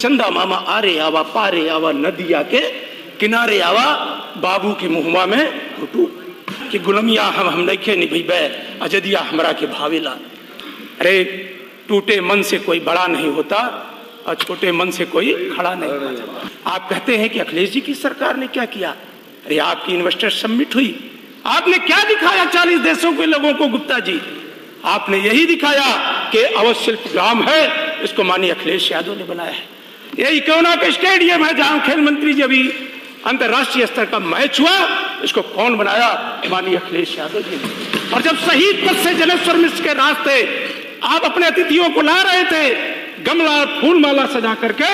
चंदा मामा आरे आवा पारे आवा नदिया के किनारे आवा बाबू की मुहमा में घुटू कि गुलमिया हम नइखे निभैबे अजदिया हमरा के भावेला। अरे टूटे मन से कोई बड़ा नहीं होता और छोटे मन से कोई खड़ा नहीं होता। आप कहते हैं कि अखिलेश जी की सरकार ने क्या किया। अरे आपकी इन्वेस्टर समिट हुई, आपने क्या दिखाया 40 देशों के लोगों को गुप्ता जी? आपने यही दिखाया कि अवध शिल्प ग्राम है, इसको माननीय अखिलेश यादव ने बनाया है। यही इकोना का स्टेडियम है जहां खेल मंत्री जी अभी अंतरराष्ट्रीय स्तर का मैच हुआ, इसको कौन बनाया? माननीय अखिलेश यादव जी ने। और जब शहीद पथ से जनेश्वर मिश्र के रास्ते आप अपने अतिथियों को ला रहे थे, गमला और फूल माला सजा करके,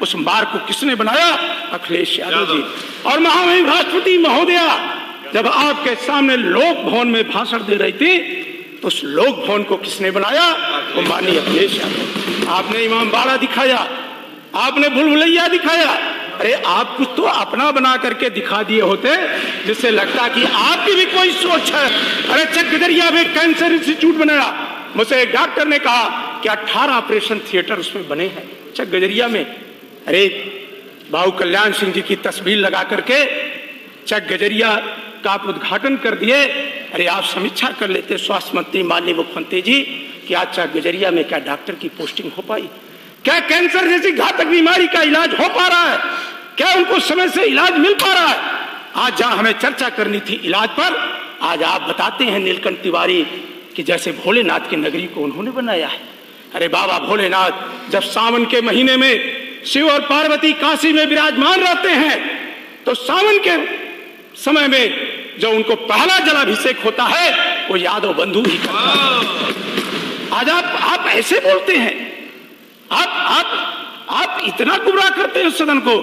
उस मार्ग को किसने बनाया? अखिलेश यादव जी। और महामहिम राष्ट्रपति महोदया जब आपके सामने लोक भवन में भाषण दे रही थी, तो उस लोक भवन को किसने बनाया? वो माननीय अखिलेश यादव। आपने इमामबाड़ा दिखाया, आपने भूलभुलैया दिखाया। अरे आप कुछ तो अपना बना करके दिखा दिए होते जिससे लगता कि आपकी भी कोई सोच है। अरे चक गजरिया में कैंसर इंस्टीट्यूट बनाया, मुझसे एक डॉक्टर ने कहा कि 18 ऑपरेशन थिएटर उसमें बने हैं चक गजरिया में। अरे बाबू कल्याण सिंह जी की तस्वीर लगा करके चक गजरिया का आप उद्घाटन कर दिए। अरे आप समीक्षा कर लेते स्वास्थ्य मंत्री माननीय मुख्यमंत्री जी कि आज चक गजरिया में क्या डॉक्टर की पोस्टिंग हो पाई? क्या कैंसर जैसी घातक बीमारी का इलाज हो पा रहा है? क्या उनको समय से इलाज मिल पा रहा है? आज जहां हमें चर्चा करनी थी इलाज पर, आज आप बताते हैं नीलकंठ तिवारी कि जैसे भोलेनाथ की नगरी को उन्होंने बनाया है। अरे बाबा भोलेनाथ जब सावन के महीने में शिव और पार्वती काशी में विराजमान रहते हैं, तो सावन के समय में जो उनको पहला जलाभिषेक होता है वो यादव बंधु ही करता है। आज आप ऐसे बोलते हैं, आप इतना गुमराह करते हैं उस सदन को।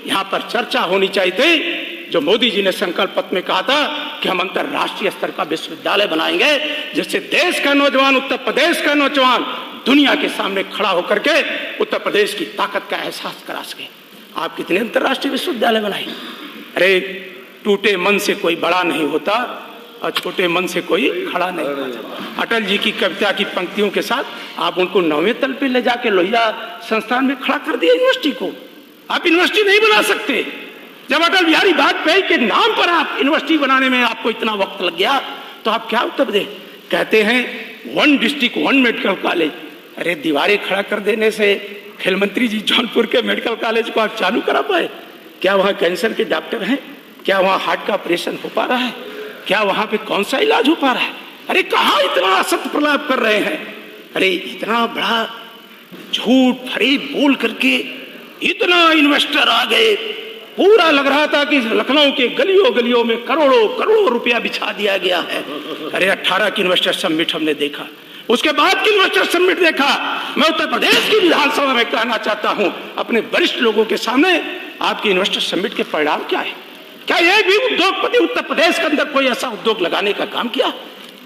यहां पर चर्चा होनी चाहिए थी जो मोदी जी ने संकल्प पत्र में कहा था कि हम अंतरराष्ट्रीय स्तर का विश्वविद्यालय बनाएंगे, जिससे देश का नौजवान, उत्तर प्रदेश का नौजवान दुनिया के सामने खड़ा होकर के उत्तर प्रदेश की ताकत का एहसास करा सके। आप कितने अंतरराष्ट्रीय विश्वविद्यालय बनाए? अरे टूटे मन से कोई बड़ा नहीं होता और छोटे मन से कोई खड़ा नहीं होता। अटल जी की कविता की पंक्तियों के साथ आप उनको 9वें तल पे ले जाके लोहिया संस्थान में खड़ा कर दिया यूनिवर्सिटी को। आप यूनिवर्सिटी नहीं बना सकते। जब अटल बिहारी वाजपेयी के नाम पर आप यूनिवर्सिटी बनाने में आपको इतना वक्त लग गया, तो आप क्या उत्तर दे? कहते हैं 1 डिस्ट्रिक्ट 1 मेडिकल कॉलेज। अरे दीवारें खड़ा कर देने से खेल मंत्री जी जौनपुर के मेडिकल कॉलेज को आप चालू करा पाए? क्या वहाँ कैंसर के डॉक्टर हैं? क्या वहाँ हार्ट का ऑपरेशन हो पा रहा है? क्या वहाँ पे कौन सा इलाज हो पा रहा है? अरे कहाँ इतना असत्य प्रलाप कर रहे हैं? अरे इतना बड़ा झूठ फरेब बोल करके इतना इन्वेस्टर आ गए, पूरा लग रहा था कि लखनऊ के गलियों गलियों में करोड़ों करोड़ों रुपया बिछा दिया गया है। अरे 18 की इन्वेस्टर समिट हमने देखा, उसके बाद की इन्वेस्टर समिट देखा। मैं उत्तर प्रदेश की विधानसभा में कहना चाहता हूं अपने वरिष्ठ लोगों के सामने, आपकी इन्वेस्टर समिट के परिणाम क्या है? क्या ये भी उद्योगपति उत्तर प्रदेश के अंदर कोई ऐसा उद्योग लगाने का काम किया?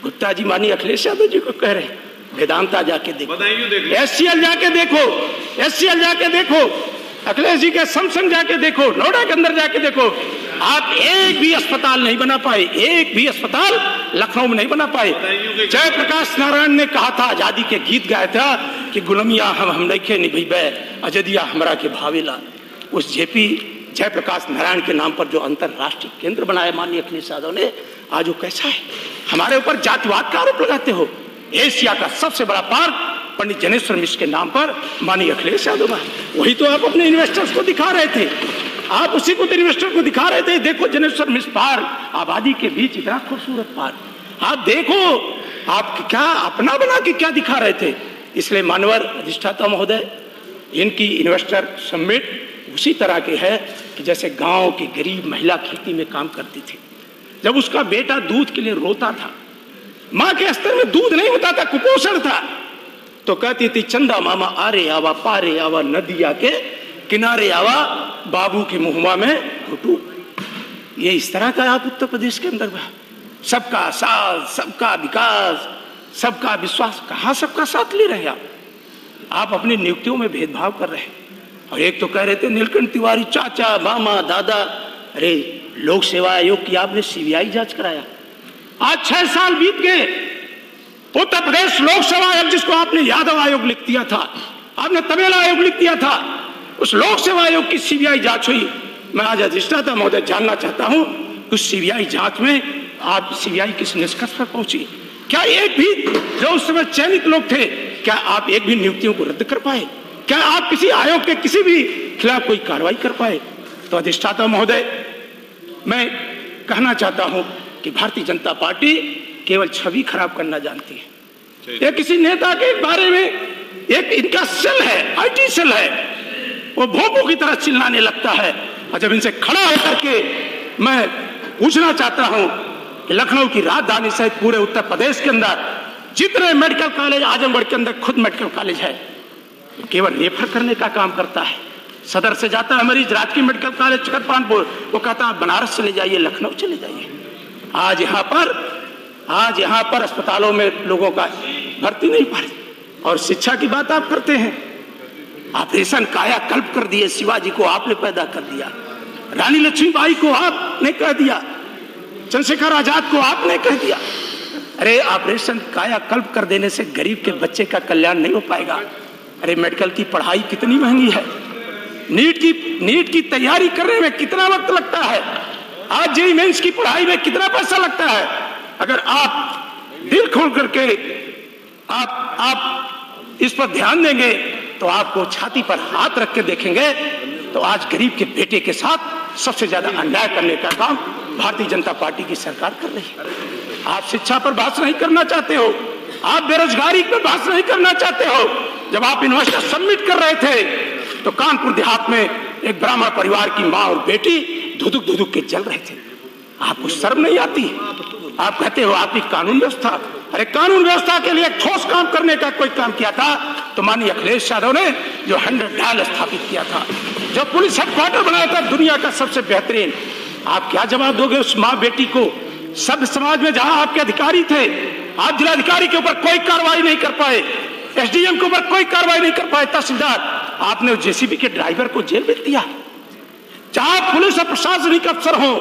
गुप्ता जी माननीय अखिलेश यादव जी को कह रहे हैं वेदांता जाके देखो, SCL जाके देखो, SCL जाके देखो, अखिलेश जी के समसंग जाके देखो, नोएडा के अंदर जाके देखो। आप एक भी अस्पताल नहीं बना पाए, एक भी अस्पताल लखनऊ में नहीं बना पाए। जयप्रकाश नारायण ने कहा था, आजादी के गीत गाया था कि गुलमिया हम नइखे निभैबे अजदिया हमरा के भावेला। उस जेपी जयप्रकाश नारायण के नाम पर जो अंतरराष्ट्रीय केंद्र बनाया माननीय अखिलेश यादव ने, आज वो कैसा है? हमारे ऊपर जातिवाद का आरोप लगाते हो। एशिया का सबसे बड़ा पार्क पंडित जनेश्वर मिश्र के नाम पर माननीय अखिलेश यादव, वही तो आप अपने इन्वेस्टर्स को दिखा रहे थे। आप उसी को इन्वेस्टर को दिखा रहे थे, देखो जनेश्वर मिश्र पार्क, आबादी के बीच इतना खूबसूरत पार्क। आप देखो, आप क्या अपना बना के क्या दिखा रहे थे? इसलिए मानवर अधिष्ठाता महोदय, इनकी इन्वेस्टर समिट उसी तरह के है कि जैसे गांव की गरीब महिला खेती में काम करती थी, जब उसका बेटा दूध के लिए रोता था, मां के स्तर में दूध नहीं होता था, कुपोषण था, तो कहती थी चंदा मामा आरे आवा पारे आवा नदिया के किनारे आवा बाबू की मुहमा में घुटू। ये इस तरह का आप उत्तर प्रदेश के अंदर सबका साथ, सबका विकास, सबका विश्वास, कहाँ सबका साथ ले रहे हैं आप अपनी नियुक्तियों में भेदभाव कर रहे हैं। और एक तो कह रहे थे नीलकंठ तिवारी चाचा मामा दादा। अरे लोक सेवा आयोग की आपने CBI जांच कराया, आज 6 साल बीत गए। उत्तर प्रदेश लोक सेवा आयोग जिसको आपने यादव आयोग लिख दिया था, आपने तबेला आयोग लिख दिया था, उस लोक सेवा आयोग की सीबीआई जांच हुई। मैं आज अधिष्ठाता महोदय जानना चाहता हूं, उस सीबीआई जांच में आप सीबीआई किस निष्कर्ष पर पहुंची? क्या एक भी जो उस समय चयनित लोग थे, क्या आप एक भी नियुक्तियों को रद्द कर पाए? क्या आप किसी आयोग के किसी भी खिलाफ कोई कार्रवाई कर पाए? तो अधिष्ठाता महोदय, मैं कहना चाहता हूं कि भारतीय जनता पार्टी केवल छवि खराब करना जानती है। ये किसी नेता के बारे में एक इनका सेल है, आईटी सेल है, वो भोंपू की तरह चिल्लाने लगता है। और जब इनसे खड़ा होकर के मैं पूछना चाहता हूं कि लखनऊ की राजधानी सहित पूरे उत्तर प्रदेश के अंदर जितने मेडिकल कॉलेज, आजमगढ़ के अंदर खुद मेडिकल कॉलेज है, केवल रेफर करने का काम करता है। सदर से जाता है मरीज राजकीय मेडिकल कॉलेज छतरपुर, वो कहता है बनारस चले जाइए, लखनऊ चले जाइए। आज यहाँ पर अस्पतालों में लोगों का भर्ती नहीं पा रही। और शिक्षा की बात आप करते हैं, ऑपरेशन कायाकल्प कर दिए। शिवाजी को आपने पैदा कर दिया, रानी लक्ष्मीबाई को आपने कह दिया, चंद्रशेखर आजाद को आपने कह दिया। अरे ऑपरेशन कायाकल्प कर देने से गरीब के बच्चे का कल्याण नहीं हो पाएगा। अरे मेडिकल की पढ़ाई कितनी महंगी है, नीट की तैयारी करने में कितना वक्त लगता है, आज जेईई मेंस की पढ़ाई में कितना पैसा लगता है। अगर आप दिल खोल करके आप इस पर ध्यान देंगे तो आपको छाती पर हाथ रख के देखेंगे तो आज गरीब के बेटे के साथ सबसे ज्यादा अन्याय करने का काम भारतीय जनता पार्टी की सरकार कर रही है। आप शिक्षा पर बहस नहीं करना चाहते हो, आप बेरोजगारी पर बहस नहीं करना चाहते हो। जब आप इन्वेस्टर सबमिट कर रहे थे तो कानपुर देहात में एक ब्राह्मण परिवार की माँ और बेटी धुदुक के जल रहे थे। आपको शर्म नहीं आती? आप कहते हो आपकी कानून व्यवस्था। अरे कानून व्यवस्था के लिए ठोस काम करने का कोई काम किया था तो माननीय अखिलेश यादव ने जो 100 डायल स्थापित किया था, जो पुलिस हेडक्वार्टर बनाया था दुनिया का सबसे बेहतरीन। आप क्या जवाब दोगे उस माँ बेटी को? सब समाज में जहां आपके अधिकारी थे, आप जिलाधिकारी के ऊपर कोई कार्रवाई नहीं कर पाए, एसडीएम के ऊपर कोई कार्रवाई नहीं कर पाए, तहसीलदार आपने जेसीबी के ड्राइवर को जेल भेज दिया। चाहे पुलिस और प्रशासनिक अफसर हो,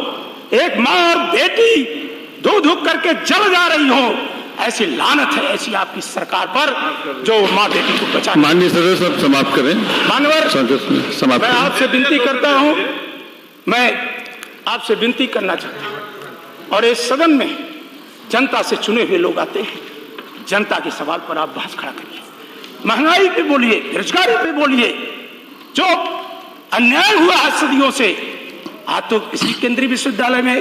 एक माँ और बेटी धुक करके जल जा रही हो, ऐसी लानत है ऐसी आपकी सरकार पर जो माँ बेटी को बचा। माननीय सदस्य साहब समाप्त करें। मानवर समाप्त मैं आपसे विनती करता हूं, मैं आपसे विनती करना चाहता हूं और इस सदन में जनता से चुने हुए लोग आते हैं, जनता के सवाल पर आप बहस खड़ा करिए, महंगाई पे बोलिए, बेरोजगारी पे बोलिए, जो अन्याय हुआ है सदियों से। आज तो किसी केंद्रीय विश्वविद्यालय में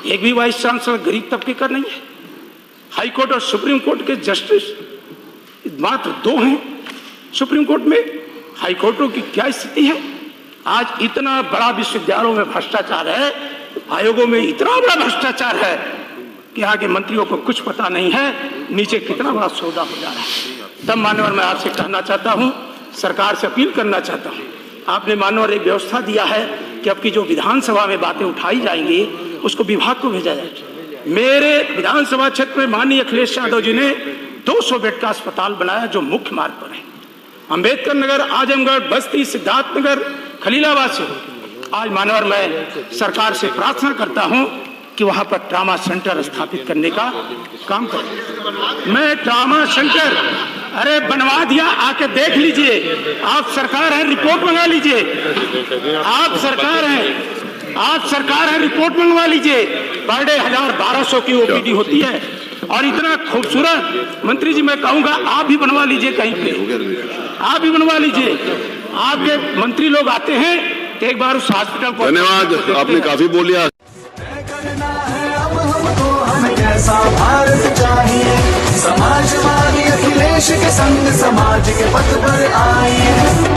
एक भी वाइस चांसलर गरीब तबके का नहीं है। हाई कोर्ट और सुप्रीम कोर्ट के जस्टिस मात्र 2 हैं सुप्रीम कोर्ट में। हाई कोर्टों की क्या स्थिति है? आज इतना बड़ा विश्वविद्यालयों में भ्रष्टाचार है, आयोगों में इतना बड़ा भ्रष्टाचार है कि आगे मंत्रियों को कुछ पता नहीं है नीचे कितना बड़ा सौदा हो जा रहा है। तब मानवर मैं आपसे कहना चाहता हूं, सरकार से अपील करना चाहता हूं, आपने मानवर एक व्यवस्था दिया है कि अब की जो विधानसभा में बातें उठाई जाएंगी उसको विभाग को भेजा जाए। मेरे विधानसभा क्षेत्र में माननीय अखिलेश यादव जी ने 200 बेड का अस्पताल बनाया जो मुख्य मार्ग पर है। अंबेडकर नगर, आजमगढ़, बस्ती, सिद्धार्थनगर, खलीलाबाद से आज मानवर मैं सरकार से प्रार्थना करता हूं कि वहां पर ट्रामा सेंटर स्थापित करने का काम करें। मैं ट्रामा सेंटर अरे बनवा दिया, आके देख लीजिए। आप सरकार है, रिपोर्ट मंगा लीजिए। आप सरकार है, रिपोर्ट मंगवा लीजिए। पर डे 1000-1200 की ओपीडी होती है और इतना खूबसूरत। मंत्री जी मैं कहूंगा आप भी बनवा लीजिए, कहीं पे आप भी बनवा लीजिए। आपके मंत्री लोग आते हैं तो एक बार उस हॉस्पिटल को। धन्यवाद, आपने काफी बोल लिया। कैसा भारत चाहिए, समाजवादी अखिलेश के संग समाज के पथ पर आइए।